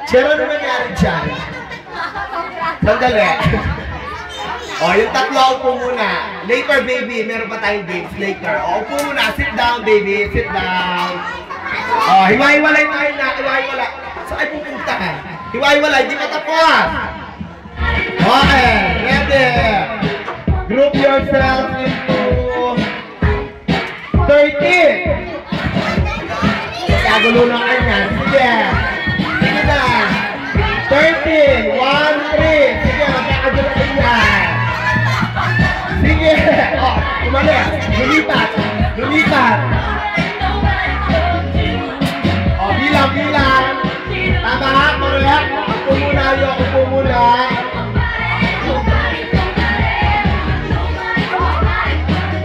Pero ano nangyari dyan? Sandali. O, yung tatlo, upo muna. Later, baby, meron pa tayong games. Later. O, upo muna. Sit down, baby. Sit down. O, hiwa-hiwalay tayo na. Hiwa-hiwalay. Saan pupunta? Hiwa-hiwalay. Di pa tapos. Okay. Ready. Group yourself into 30. Kagulo na kayo yan. Sige. Sige na. 13. 1, 3. Sige, magkakagulo kayo yan. Sige. O, umalis. Lumipat. Lumipat. O, bilang, bilang. Tama, correct. Upo muna yun. Upo muna.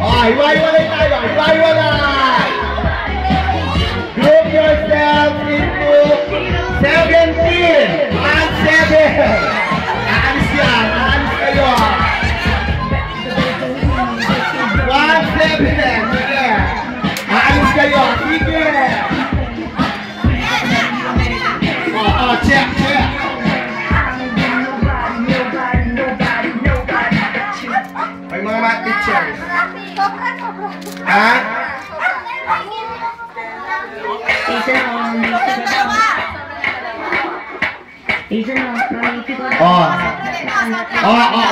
O, hiwa-hiwalay tayo. Hiwa-hiwalay. Group yourself into 17. 1, 7. Aalis yan. Aalis kayo. 1, 7. Sige. Aalis kayo. Sige. Check, check. May mga math teachers. Ha?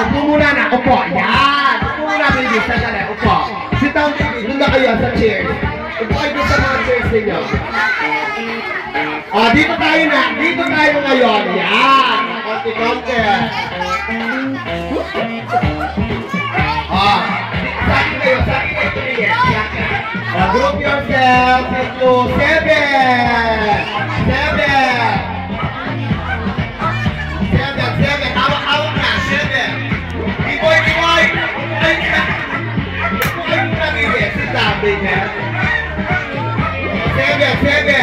Upo muna na. Upo. Yan. Upo muna, baby. Sandali. Upo. Sit down, baby. Doon na kayo sa chair. Upo kayo sa mga chairs ninyo. Dito tayo na. Dito tayo ngayon. Yan. Konti-konti. Saki kayo. Saki kayo. Group yourself into 7. 7. Hawak-hawak na. 7. Iboy. Ay na, baby. Sit down, baby. 7.